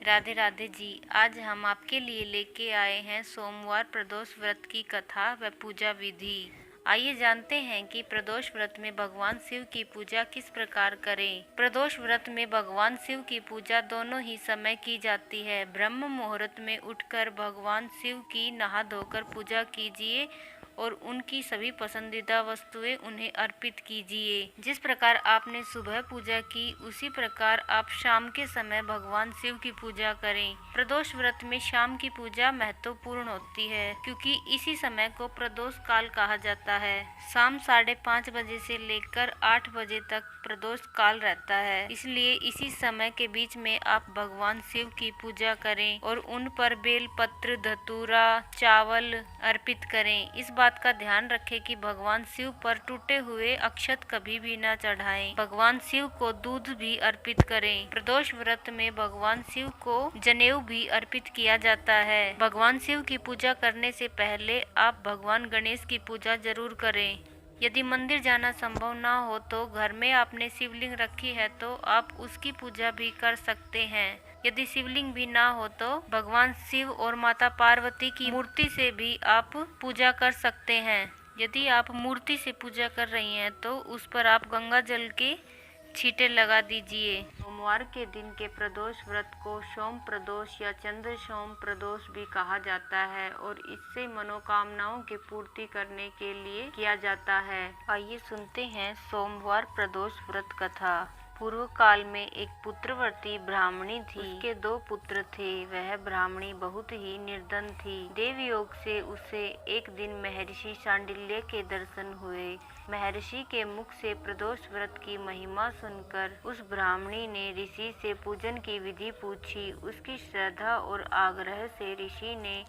राधे राधे जी। आज हम आपके लिए लेके आए हैं सोमवार प्रदोष व्रत की कथा व पूजा विधि। आइए जानते हैं कि प्रदोष व्रत में भगवान शिव की पूजा किस प्रकार करें। प्रदोष व्रत में भगवान शिव की पूजा दोनों ही समय की जाती है। ब्रह्म मुहूर्त में उठकर भगवान शिव की नहा धोकर पूजा कीजिए और उनकी सभी पसंदीदा वस्तुएं उन्हें अर्पित कीजिए। जिस प्रकार आपने सुबह पूजा की, उसी प्रकार आप शाम के समय भगवान शिव की पूजा करें। प्रदोष व्रत में शाम की पूजा महत्वपूर्ण होती है, क्योंकि इसी समय को प्रदोष काल कहा जाता है। शाम 5:30 बजे से लेकर 8 बजे तक प्रदोष काल रहता है, इसलिए इसी समय के बीच में आप भगवान शिव की पूजा करें और उन पर बेल पत्र, धतूरा, चावल अर्पित करें। इस बात का ध्यान रखें कि भगवान शिव पर टूटे हुए अक्षत कभी भी न चढ़ाएं। भगवान शिव को दूध भी अर्पित करें। प्रदोष व्रत में भगवान शिव को जनेऊ भी अर्पित किया जाता है। भगवान शिव की पूजा करने से पहले आप भगवान गणेश की पूजा जरूर करें। यदि मंदिर जाना संभव ना हो तो घर में आपने शिवलिंग रखी है तो आप उसकी पूजा भी कर सकते हैं। यदि शिवलिंग भी ना हो तो भगवान शिव और माता पार्वती की मूर्ति से भी आप पूजा कर सकते हैं। यदि आप मूर्ति से पूजा कर रही हैं तो उस पर आप गंगा जल के छींटे लगा दीजिए। सोमवार के दिन के प्रदोष व्रत को सोम प्रदोष या चंद्र सोम प्रदोष भी कहा जाता है और इससे मनोकामनाओं की पूर्ति करने के लिए किया जाता है। आइए सुनते हैं सोमवार प्रदोष व्रत कथा। पूर्व काल में एक पुत्रवती ब्राह्मणी थी। उसके 2 पुत्र थे। वह ब्राह्मणी बहुत ही निर्धन थी। देव योग से उसे एक दिन महर्षि शांडिल्य के दर्शन हुए। महर्षि के मुख से प्रदोष व्रत की महिमा सुनकर उस ब्राह्मणी ने ऋषि से पूजन की विधि पूछी। उसकी श्रद्धा और आग्रह से ऋषि ने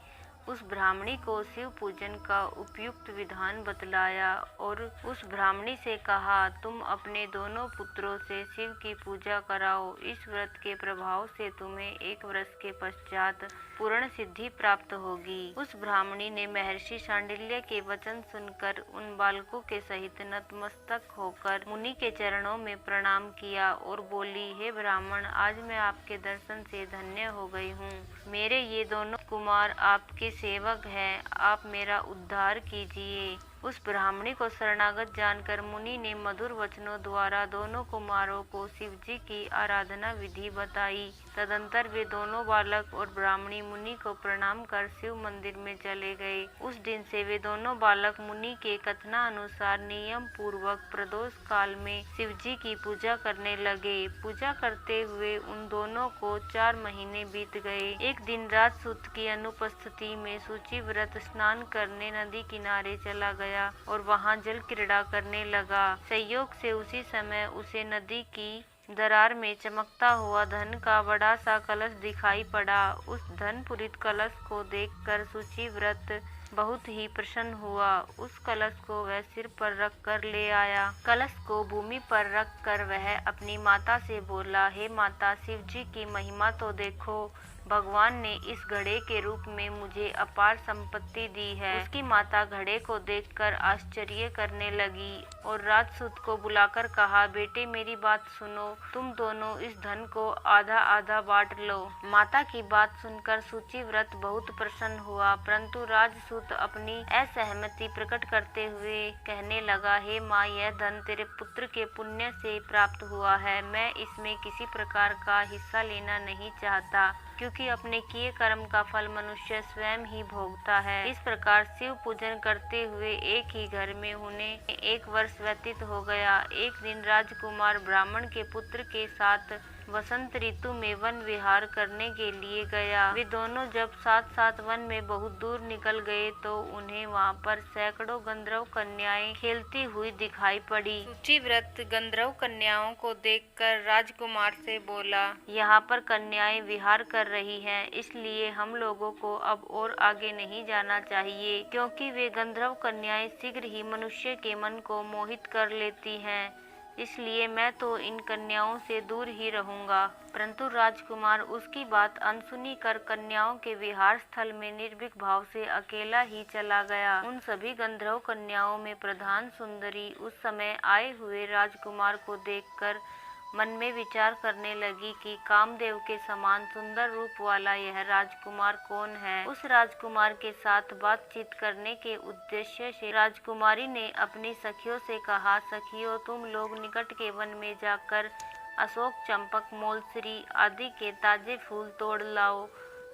उस ब्राह्मणी को शिव पूजन का उपयुक्त विधान बतलाया और उस ब्राह्मणी से कहा, तुम अपने दोनों पुत्रों से शिव की पूजा कराओ। इस व्रत के प्रभाव से तुम्हें 1 वर्ष के पश्चात पूर्ण सिद्धि प्राप्त होगी। उस ब्राह्मणी ने महर्षि शांडिल्य के वचन सुनकर उन बालकों के सहित नतमस्तक होकर मुनि के चरणों में प्रणाम किया और बोली, हे ब्राह्मण, आज मैं आपके दर्शन से धन्य हो गई हूँ। मेरे ये दोनों कुमार आपके सेवक हैं, आप मेरा उद्धार कीजिए। उस ब्राह्मणी को शरणागत जानकर मुनि ने मधुर वचनों द्वारा दोनों कुमारों को शिवजी की आराधना विधि बताई। तदंतर वे दोनों बालक और ब्राह्मणी मुनि को प्रणाम कर शिव मंदिर में चले गए। उस दिन से वे दोनों बालक मुनि के कथनानुसार नियम पूर्वक प्रदोष काल में शिवजी की पूजा करने लगे। पूजा करते हुए उन दोनों को 4 महीने बीत गए। एक दिन राजसूत की अनुपस्थिति में शुचिव्रत स्नान करने नदी किनारे चला गया और वहां जल क्रीड़ा करने लगा। संयोग से उसी समय उसे नदी की दरार में चमकता हुआ धन का बड़ा सा कलश दिखाई पड़ा। उस धन पूरित कलश को देखकर शुचिव्रत बहुत ही प्रसन्न हुआ। उस कलश को वह सिर पर रख कर ले आया। कलश को भूमि पर रख कर वह अपनी माता से बोला, हे माता, शिवजी की महिमा तो देखो। भगवान ने इस घड़े के रूप में मुझे अपार संपत्ति दी है। उसकी माता घड़े को देखकर आश्चर्य करने लगी और राजसूत को बुलाकर कहा, बेटे मेरी बात सुनो, तुम दोनों इस धन को आधा आधा बांट लो। माता की बात सुनकर शुचिव्रत बहुत प्रसन्न हुआ, परंतु राजसूत अपनी असहमति प्रकट करते हुए कहने लगा, हे माँ, यह धन तेरे पुत्र के पुण्य से प्राप्त हुआ है। मैं इसमें किसी प्रकार का हिस्सा लेना नहीं चाहता, क्योंकि अपने किए कर्म का फल मनुष्य स्वयं ही भोगता है। इस प्रकार शिव पूजन करते हुए एक ही घर में उन्हें 1 वर्ष व्यतीत हो गया। एक दिन राजकुमार ब्राह्मण के पुत्र के साथ वसंत ऋतु में वन विहार करने के लिए गया। वे दोनों जब साथ साथ वन में बहुत दूर निकल गए तो उन्हें वहां पर सैकड़ों गंधर्व कन्याएं खेलती हुई दिखाई पड़ी। शुचिव्रत गंधर्व कन्याओं को देखकर राजकुमार से बोला, यहाँ पर कन्याएं विहार कर रही हैं, इसलिए हम लोगों को अब और आगे नहीं जाना चाहिए, क्योंकि वे गंधर्व कन्याएं शीघ्र ही मनुष्य के मन को मोहित कर लेती हैं। इसलिए मैं तो इन कन्याओं से दूर ही रहूंगा। परंतु राजकुमार उसकी बात अनसुनी कर कन्याओं के विहार स्थल में निर्भीक भाव से अकेला ही चला गया। उन सभी गंधर्व कन्याओं में प्रधान सुंदरी उस समय आए हुए राजकुमार को देखकर मन में विचार करने लगी कि कामदेव के समान सुंदर रूप वाला यह राजकुमार कौन है। उस राजकुमार के साथ बातचीत करने के उद्देश्य से राजकुमारी ने अपनी सखियों से कहा, सखियों, तुम लोग निकट के वन में जाकर अशोक, चंपक, मोलसरी आदि के ताजे फूल तोड़ लाओ।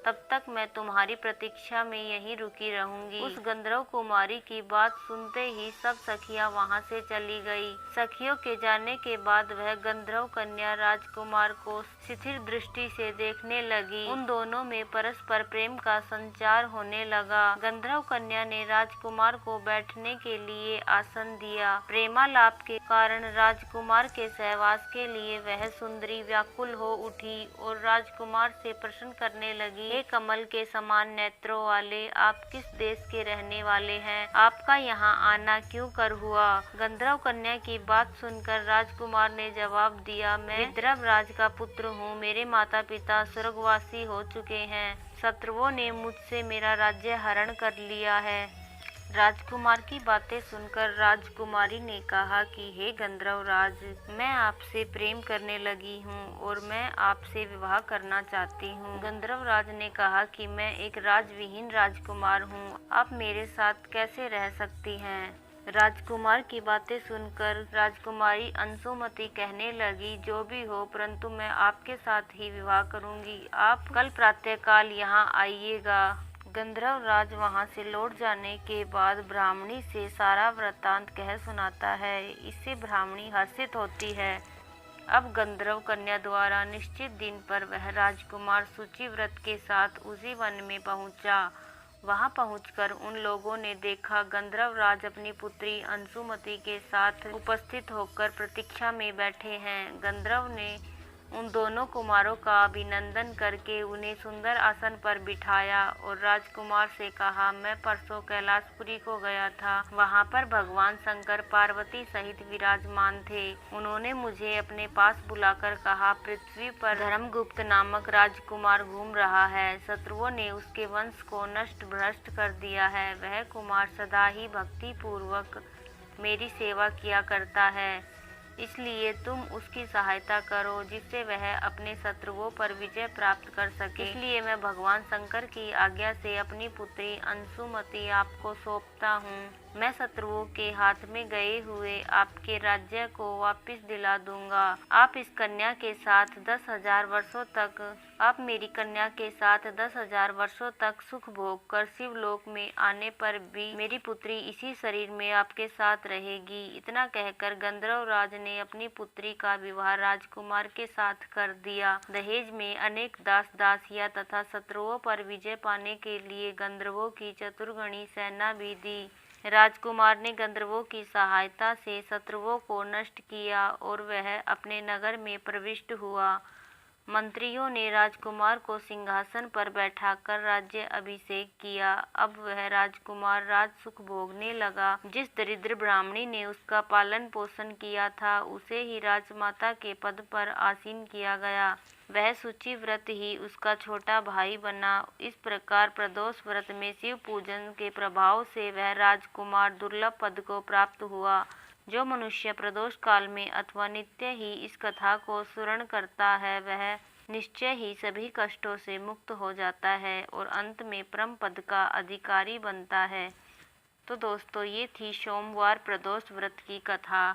तब तक मैं तुम्हारी प्रतीक्षा में यहीं रुकी रहूंगी। उस गंधर्व कुमारी की बात सुनते ही सब सखियां वहां से चली गई। सखियों के जाने के बाद वह गंधर्व कन्या राजकुमार को स्थिर दृष्टि से देखने लगी। उन दोनों में परस्पर प्रेम का संचार होने लगा। गंधर्व कन्या ने राजकुमार को बैठने के लिए आसन दिया। प्रेमालाप के कारण राजकुमार के सहवास के लिए वह सुंदरी व्याकुल हो उठी और राजकुमार से प्रश्न करने लगी, हे कमल के समान नेत्रों वाले, आप किस देश के रहने वाले हैं? आपका यहाँ आना क्यों कर हुआ? गंधर्व कन्या की बात सुनकर राजकुमार ने जवाब दिया, मैं विद्रव राज का पुत्र हूँ। मेरे माता पिता स्वर्गवासी हो चुके हैं। शत्रुओं ने मुझसे मेरा राज्य हरण कर लिया है। राजकुमार की बातें सुनकर राजकुमारी ने कहा कि हे गंधर्व राज, मैं आपसे प्रेम करने लगी हूँ और मैं आपसे विवाह करना चाहती हूँ। गंधर्व राज ने कहा कि मैं एक राजविहीन राजकुमार हूँ, आप मेरे साथ कैसे रह सकती हैं? राजकुमार की बातें सुनकर राजकुमारी अंशुमति कहने लगी, जो भी हो, परंतु मैं आपके साथ ही विवाह करूंगी। आप कल प्रातःकाल यहाँ आइएगा। गंधर्व राज वहां से लौट जाने के बाद ब्राह्मणी से सारा वृत्तांत कह सुनाता है। इससे ब्राह्मणी हर्षित होती है। अब गंधर्व कन्या द्वारा निश्चित दिन पर वह राजकुमार शुचिव्रत के साथ उसी वन में पहुंचा। वहां पहुंचकर उन लोगों ने देखा गंधर्व राज अपनी पुत्री अंशुमति के साथ उपस्थित होकर प्रतीक्षा में बैठे हैं। गंधर्व ने उन दोनों कुमारों का अभिनंदन करके उन्हें सुंदर आसन पर बिठाया और राजकुमार से कहा, मैं परसों कैलाशपुरी को गया था। वहां पर भगवान शंकर पार्वती सहित विराजमान थे। उन्होंने मुझे अपने पास बुलाकर कहा, पृथ्वी पर धर्मगुप्त नामक राजकुमार घूम रहा है। शत्रुओं ने उसके वंश को नष्ट भ्रष्ट कर दिया है। वह कुमार सदा ही भक्ति पूर्वक मेरी सेवा किया करता है, इसलिए तुम उसकी सहायता करो जिससे वह अपने शत्रुओं पर विजय प्राप्त कर सके। इसलिए मैं भगवान शंकर की आज्ञा से अपनी पुत्री अंशुमति आपको सौंपता हूँ। मैं शत्रुओं के हाथ में गए हुए आपके राज्य को वापस दिला दूंगा। आप इस कन्या के साथ 10,000 वर्षों तक आप मेरी कन्या के साथ 10,000 वर्षों तक सुख भोग कर शिवलोक में आने पर भी मेरी पुत्री इसी शरीर में आपके साथ रहेगी। इतना कहकर गंधर्व राज ने अपनी पुत्री का विवाह राजकुमार के साथ कर दिया। दहेज में अनेक दास दासियां तथा शत्रुओं पर विजय पाने के लिए गंधर्वों की चतुर्गणी सेना भी दी। राजकुमार ने गंधर्वों की सहायता से शत्रुओं को नष्ट किया और वह अपने नगर में प्रविष्ट हुआ। मंत्रियों ने राजकुमार को सिंहासन पर बैठाकर राज्य अभिषेक किया। अब वह राजकुमार राज सुख भोगने लगा। जिस दरिद्र ब्राह्मणी ने उसका पालन पोषण किया था, उसे ही राजमाता के पद पर आसीन किया गया। वह शुचिव्रत ही उसका छोटा भाई बना। इस प्रकार प्रदोष व्रत में शिव पूजन के प्रभाव से वह राजकुमार दुर्लभ पद को प्राप्त हुआ। जो मनुष्य प्रदोष काल में अथवा नित्य ही इस कथा को स्मरण करता है, वह निश्चय ही सभी कष्टों से मुक्त हो जाता है और अंत में परम पद का अधिकारी बनता है। तो दोस्तों, ये थी सोमवार प्रदोष व्रत की कथा।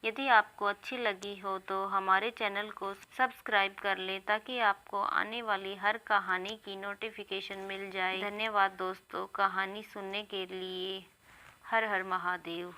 यदि आपको अच्छी लगी हो तो हमारे चैनल को सब्सक्राइब कर लें ताकि आपको आने वाली हर कहानी की नोटिफिकेशन मिल जाए। धन्यवाद दोस्तों कहानी सुनने के लिए। हर हर महादेव।